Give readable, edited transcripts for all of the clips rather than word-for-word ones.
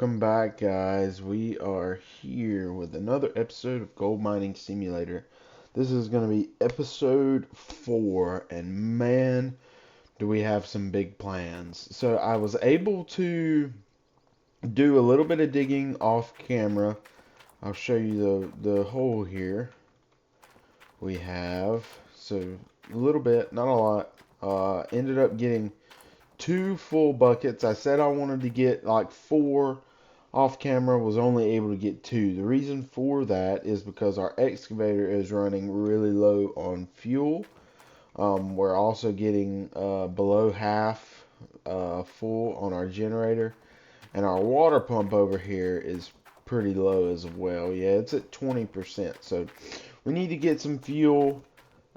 welcome back, guys. We are here with another episode of Gold Mining Simulator. This is going to be episode 4, and man, do we have some big plans. So I was able to do a little bit of digging off camera. I'll show you the hole here. We have, so a little bit, not a lot. Ended up getting 2 full buckets. I said I wanted to get like 4 off camera, was only able to get 2. The reason for that is because our excavator is running really low on fuel. We're also getting below half full on our generator, and our water pump over here is pretty low as well. Yeah, it's at 20%, so we need to get some fuel.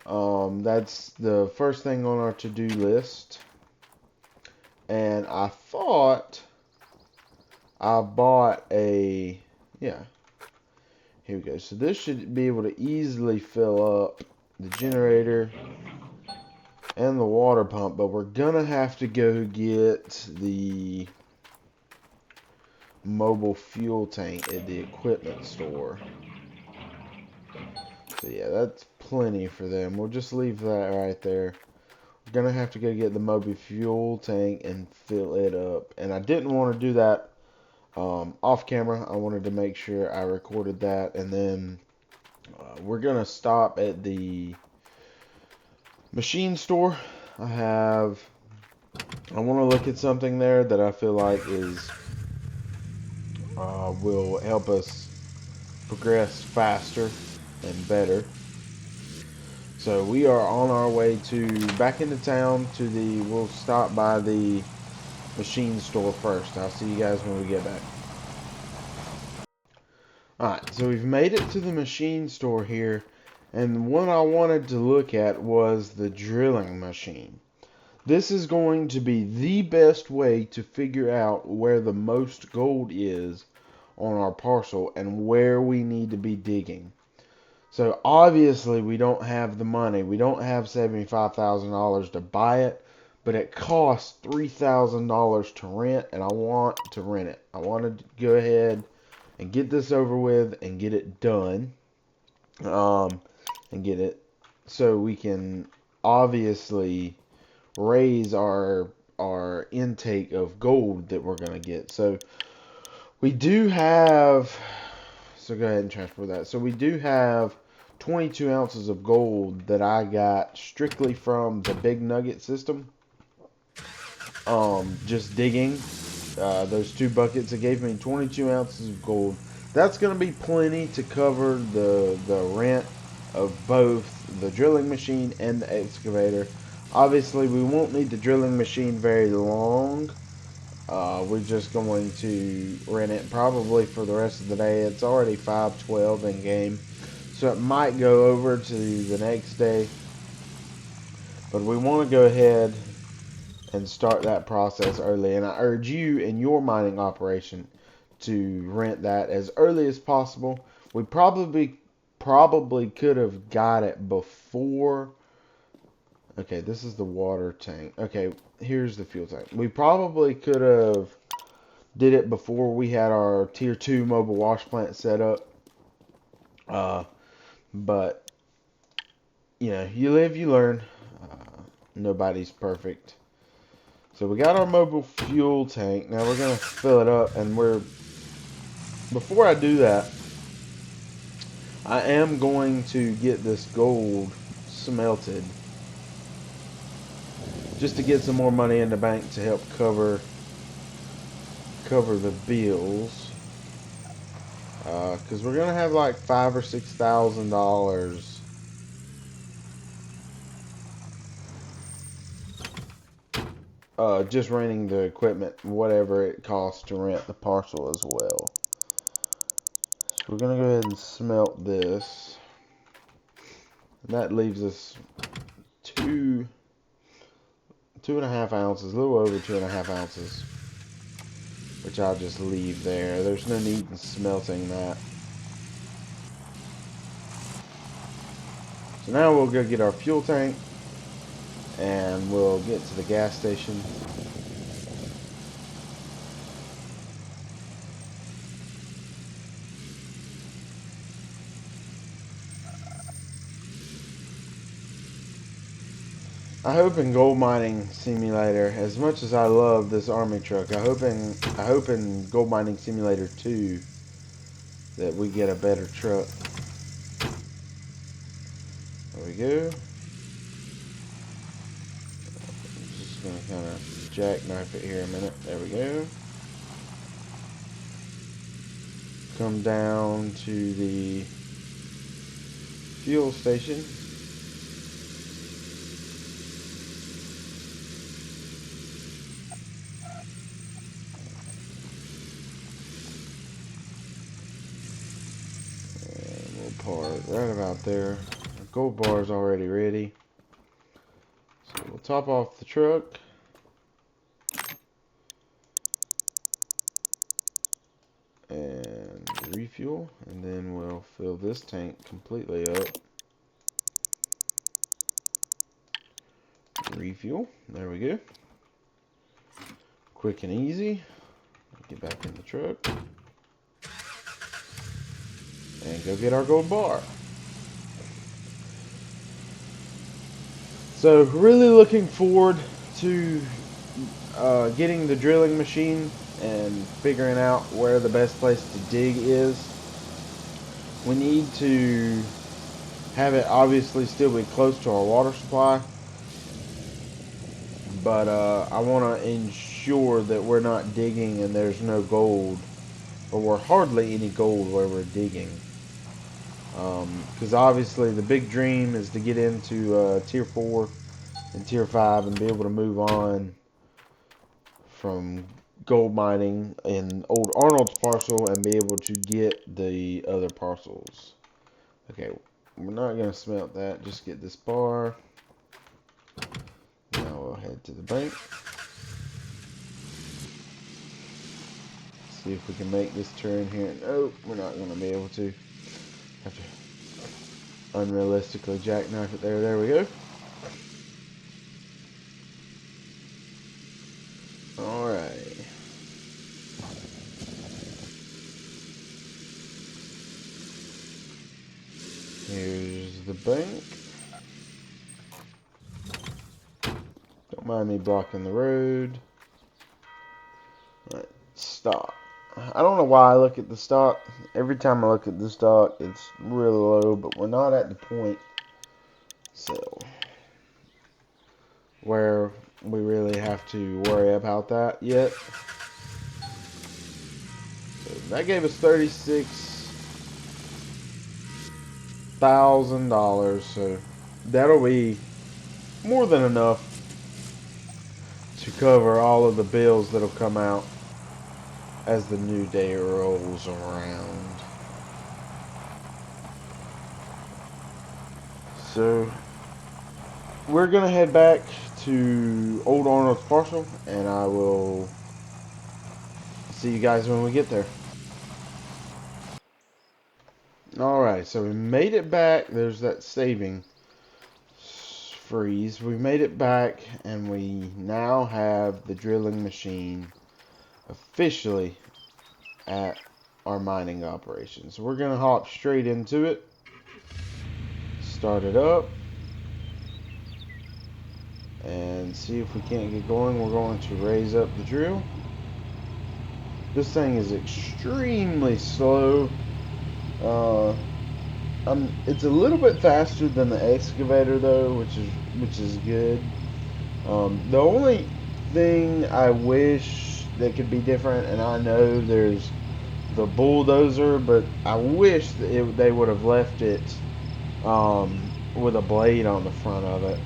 That's the first thing on our to-do list. And I thought I bought a, yeah, here we go. So this should be able to easily fill up the generator and the water pump, but we're gonna have to go get the mobile fuel tank at the equipment store. So yeah, that's plenty for them. We'll just leave that right there. Gonna have to go get the mobile fuel tank and fill it up, and I didn't want to do that off camera. I wanted to make sure I recorded that, and then we're gonna stop at the machine store. I want to look at something there that I feel like is will help us progress faster and better. So we are on our way back into town we'll stop by the machine store first. I'll see you guys when we get back. Alright, so we've made it to the machine store here, and what I wanted to look at was the drilling machine. This is going to be the best way to figure out where the most gold is on our parcel and where we need to be digging. So obviously we don't have the money. We don't have $75,000 to buy it, but it costs $3,000 to rent, and I want to rent it. I want to go ahead and get this over with and get it done, and get it so we can obviously raise our intake of gold that we're going to get. So we do have, so go ahead and transfer that. So we do have 22 ounces of gold that I got strictly from the big nugget system. Just digging those 2 buckets, it gave me 22 ounces of gold. That's going to be plenty to cover the rent of both the drilling machine and the excavator. Obviously, we won't need the drilling machine very long. We're just going to rent it probably for the rest of the day. It's already 5:12 in game, so it might go over to the next day. But we want to go ahead and start that process early. And I urge you in your mining operation to rent that as early as possible. We probably could have got it before. Okay, this is the water tank. Okay, here's the fuel tank. We probably could have did it before we had our tier 2 mobile wash plant set up. But you know, you live, you learn. Nobody's perfect. So we got our mobile fuel tank. Now we're gonna fill it up, and before I do that, I am going to get this gold smelted, just to get some more money in the bank to help cover the bills, because we're gonna have like $5,000 or $6,000 just renting the equipment, whatever it costs to rent the parcel as well. So we're gonna go ahead and smelt this, and that leaves us 2.5 ounces, a little over 2.5 ounces, which I'll just leave there. There's no need in smelting that. So now we'll go get our fuel tank, and we'll get to the gas station. I hope in Gold Mining Simulator, as much as I love this army truck, I hope in Gold Mining Simulator 2 that we get a better truck. There we go. I'm just gonna kind of jackknife it here a minute. There we go. Come down to the fuel station. And we'll park right about there. Our gold bar is already ready. So we'll top off the truck. And refuel. And then we'll fill this tank completely up. Refuel. There we go. Quick and easy. Get back in the truck. And go get our gold bar. So really looking forward to getting the drilling machine and figuring out where the best place to dig is. We need to have it obviously still be close to our water supply, but I want to ensure that we're not digging and there's no gold, or we're hardly any gold where we're digging. Because obviously the big dream is to get into tier 4 and tier 5 and be able to move on from gold mining in Old Arnold's parcel and be able to get the other parcels. Okay, we're not going to smelt that, just get this bar. Now we'll head to the bank. See if we can make this turn here. Nope, we're not going to be able to. Have to unrealistically jackknife it there. There we go. Alright. Here's the bank. Don't mind me blocking the road. Alright, stock. I don't know why I look at the stock. Every time I look at the stock, it's really low, but we're not at the point where we really have to worry about that yet. So that gave us $36,000, so that'll be more than enough to cover all of the bills that'll come out as the new day rolls around. So we're gonna head back to Old Arnold's parcel, and I will see you guys when we get there. Alright, so we made it back. There's that saving freeze. We made it back, and we now have the drilling machine officially at our mining operation. So we're going to hop straight into it. Start it up. And see if we can't get going. We're going to raise up the drill. This thing is extremely slow. It's a little bit faster than the excavator though, which is good. The only thing I wish that could be different, and I know there's the bulldozer, but I wish that they would have left it with a blade on the front of it,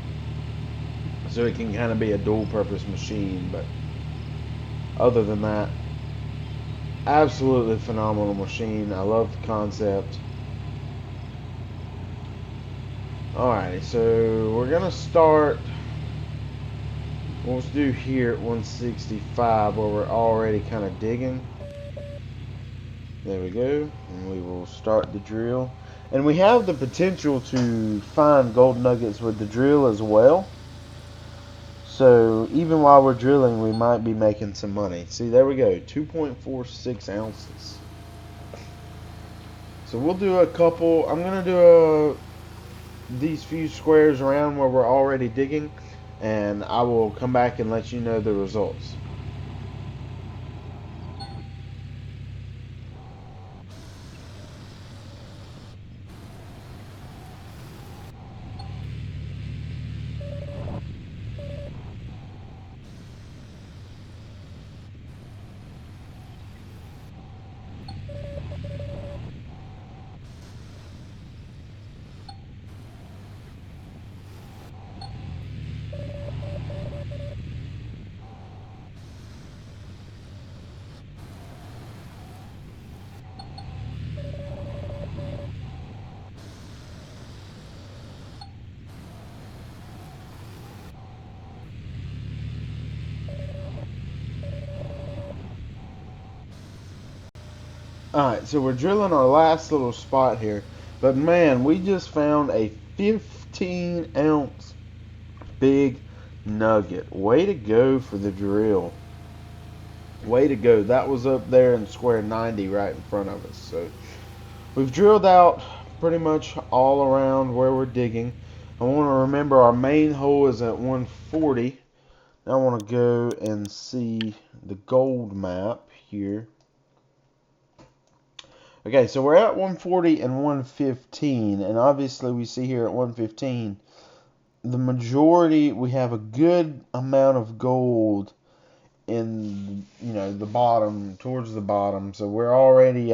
so it can kind of be a dual-purpose machine. But other than that, absolutely phenomenal machine. I love the concept. Alrighty, so we're gonna start. We'll do here at 165 where we're already kind of digging. There we go, and we will start the drill. And we have the potential to find gold nuggets with the drill as well. So even while we're drilling, we might be making some money. See, there we go, 2.46 ounces. So we'll do a couple. I'm gonna do these few squares around where we're already digging, and I will come back and let you know the results. Alright, so we're drilling our last little spot here. But man, we just found a 15-ounce big nugget. Way to go for the drill. Way to go. That was up there in square 90 right in front of us. So we've drilled out pretty much all around where we're digging. I want to remember our main hole is at 140. Now I want to go and see the gold map here. Okay, so we're at 140 and 115, and obviously we see here at 115, the majority, we have a good amount of gold in, the bottom, towards the bottom. So we're already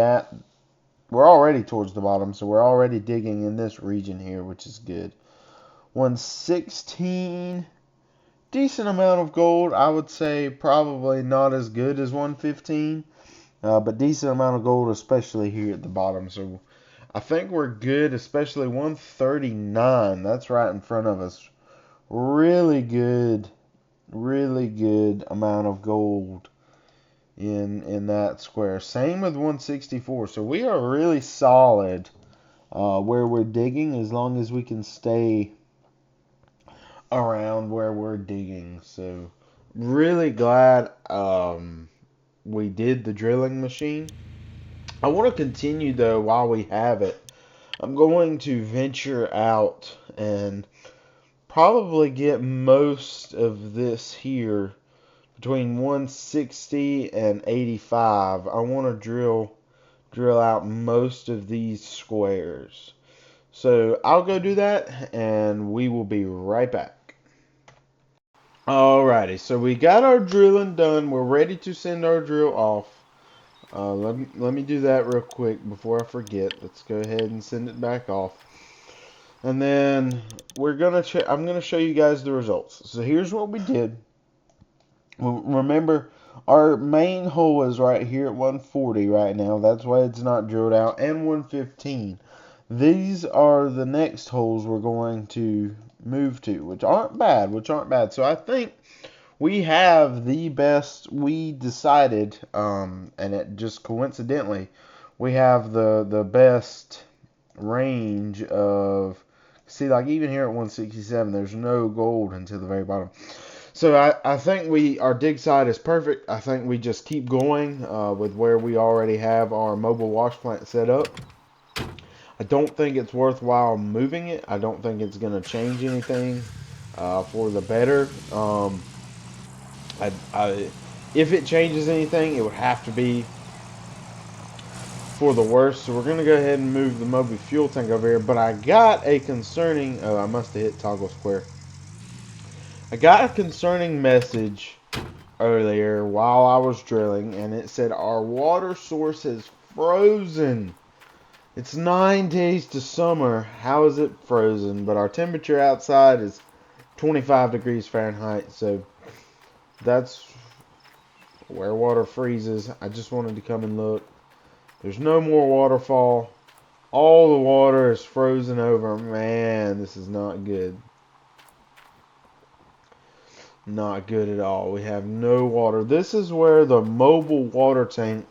towards the bottom, so we're already digging in this region here, which is good. 116, decent amount of gold. I would say probably not as good as 115. But decent amount of gold, especially here at the bottom. So I think we're good, especially 139. That's right in front of us. Really good amount of gold in that square. Same with 164. So we are really solid where we're digging, as long as we can stay around where we're digging. So really glad we did the drilling machine. I want to continue though while we have it. I'm going to venture out and probably get most of this here between 160 and 85. I want to drill out most of these squares. So I'll go do that and we will be right back. Alrighty, so we got our drilling done. We're ready to send our drill off. Let me do that real quick before I forget. Let's go ahead and send it back off. And then I'm gonna show you guys the results. So here's what we did. Remember, our main hole is right here at 140 right now. That's why it's not drilled out, and 115. These are the next holes we're going to move to, which aren't bad. So I think we have the best. We decided, and it just coincidentally, we have the best range of. See, like even here at 167, there's no gold until the very bottom. So I think our dig site is perfect. I think we just keep going with where we already have our mobile wash plant set up. I don't think it's worthwhile moving it. I don't think it's going to change anything for the better. If it changes anything, it would have to be for the worst. So we're going to go ahead and move the mobile fuel tank over here. But I got a concerning... Oh, I must have hit toggle square. I got a concerning message earlier while I was drilling, and it said our water source is frozen. It's 9 days to summer. How is it frozen? But our temperature outside is 25 degrees Fahrenheit, so that's where water freezes. I just wanted to come and look. There's no more waterfall. All the water is frozen over. Man, this is not good. Not good at all. We have no water. This is where the mobile water tank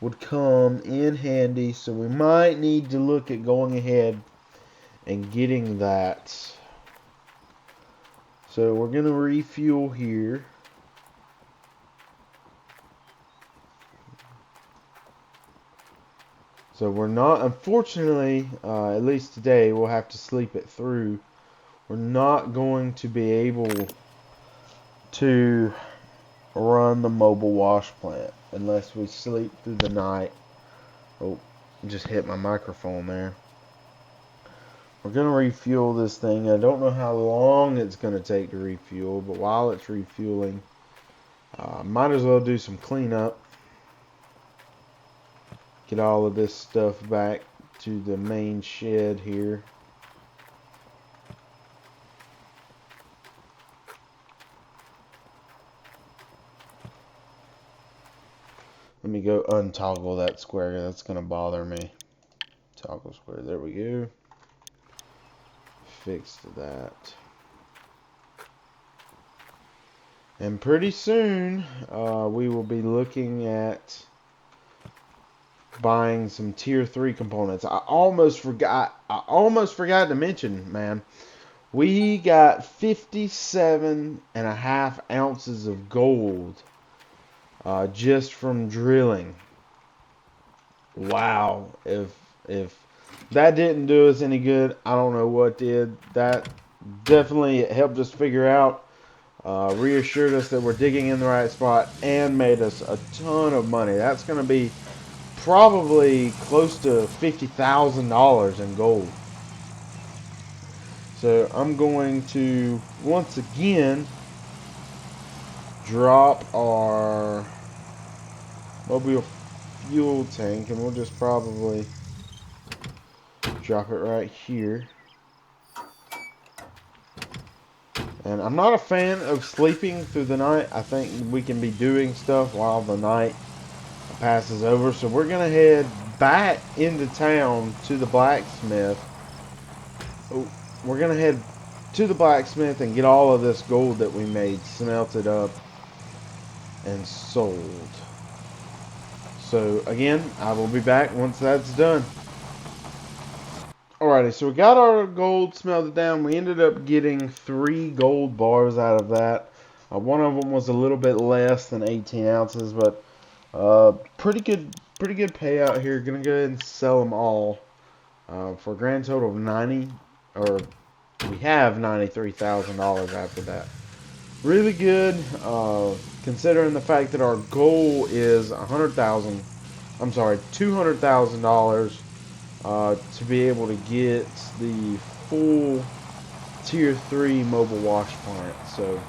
would come in handy, so we might need to look at going ahead and getting that. So we're going to refuel here. So we're not, unfortunately, at least today, we'll have to sleep it through. we're not going to be able to run the mobile wash plant unless we sleep through the night. Oh, just hit my microphone there. We're going to refuel this thing. I don't know how long it's going to take to refuel, but while it's refueling, might as well do some cleanup. Get all of this stuff back to the main shed here. Let me go untoggle that square. That's going to bother me. Toggle square. There we go. Fixed that. And pretty soon, we will be looking at buying some tier 3 components. I almost forgot to mention, man. We got 57.5 ounces of gold just from drilling. Wow. If that didn't do us any good, I don't know what did. That definitely helped us figure out, reassured us that we're digging in the right spot, and made us a ton of money. That's going to be probably close to $50,000 in gold. So I'm going to once again drop our mobile fuel tank, and we'll just probably drop it right here. And I'm not a fan of sleeping through the night. I think we can be doing stuff while the night passes over. So we're going to head back into town to the blacksmith. Oh, we're going to head to the blacksmith and get all of this gold that we made smelted up and sold. So again, I will be back once that's done. Alrighty, so we got our gold smelted down. We ended up getting 3 gold bars out of that. One of them was a little bit less than 18 ounces, but pretty good payout here. Gonna go ahead and sell them all for a grand total of 90, or we have $93,000 after that. Really good, considering the fact that our goal is $200,000 to be able to get the full tier 3 mobile wash plant. So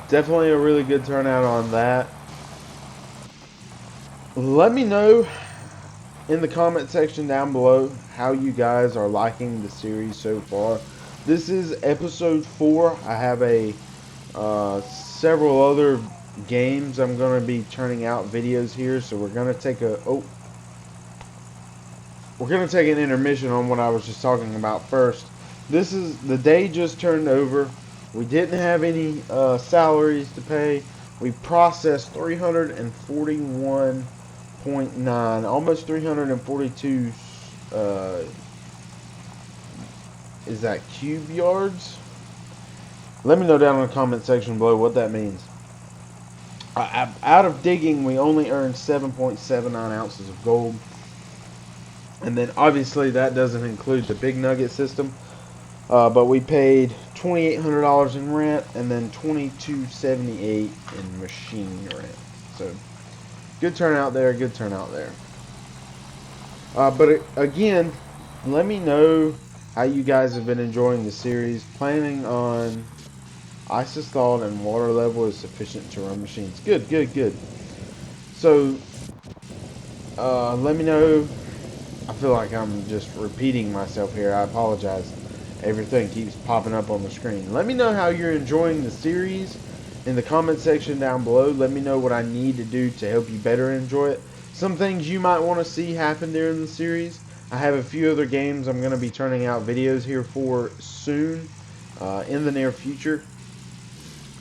definitely a really good turnout on that. Let me know in the comment section down below how you guys are liking the series so far. This is episode 4. I have several other games I'm going to be turning out videos here, so we're going to take an intermission on what I was just talking about first. This is the day just turned over. We didn't have any salaries to pay. We processed 341.9, almost 342. Is that cube yards? Let me know down in the comment section below what that means. Out of digging, we only earned 7.79 ounces of gold. And then obviously that doesn't include the big nugget system. But we paid $2,800 in rent and then $2,278 in machine rent. So good turnout there, good turnout there. But again, let me know how you guys have been enjoying the series. Planning on ice is thawed and water level is sufficient to run machines. Good. So let me know. I feel like I'm just repeating myself here. I apologize. Everything keeps popping up on the screen. Let me know how you're enjoying the series in the comment section down below. Let me know what I need to do to help you better enjoy it. Some things you might want to see happen during the series. I have a few other games I'm going to be turning out videos here for soon, in the near future.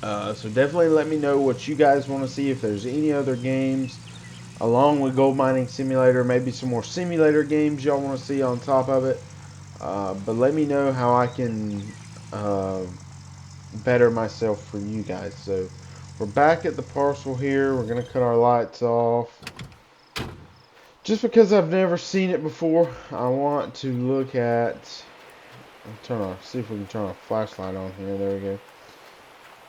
So definitely let me know what you guys want to see. If there's any other games along with Gold Mining Simulator, maybe some more simulator games y'all want to see on top of it. But let me know how I can better myself for you guys. So we're back at the parcel here. We're going to cut our lights off. Just because I've never seen it before, I want to look at See if we can turn our flashlight on here. There we go.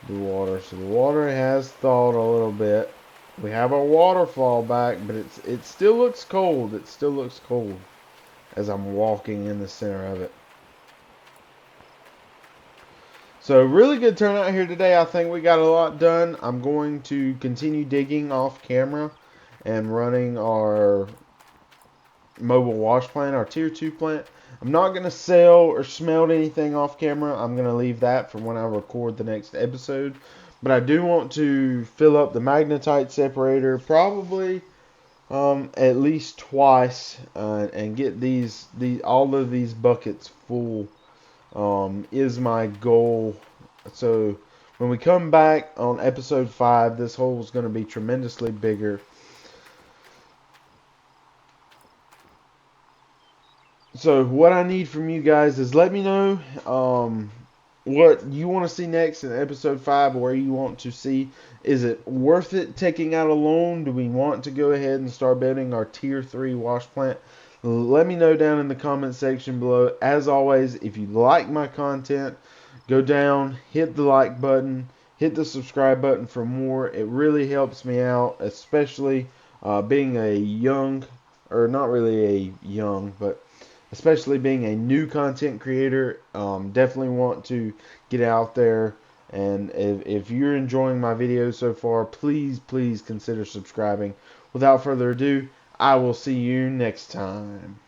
The water. So the water has thawed a little bit. We have our waterfall back, but it still looks cold. It still looks cold as I'm walking in the center of it. So really good turnout here today. I think we got a lot done. I'm going to continue digging off camera and running our mobile wash plant, our tier 2 plant. I'm not going to sell or smelt anything off camera. I'm going to leave that for when I record the next episode. But I do want to fill up the magnetite separator probably at least twice and get all of these buckets full is my goal. So when we come back on episode 5, this hole is going to be tremendously bigger. So what I need from you guys is let me know what you want to see next in episode 5, or where you want to see. Is it worth it taking out a loan? Do we want to go ahead and start building our tier 3 wash plant? Let me know down in the comment section below. As always, if you like my content, go down, hit the like button, hit the subscribe button for more. It really helps me out, especially being a young, or not really a young, but especially being a new content creator. Definitely want to get out there, and if you're enjoying my videos so far, please consider subscribing. Without further ado, I will see you next time.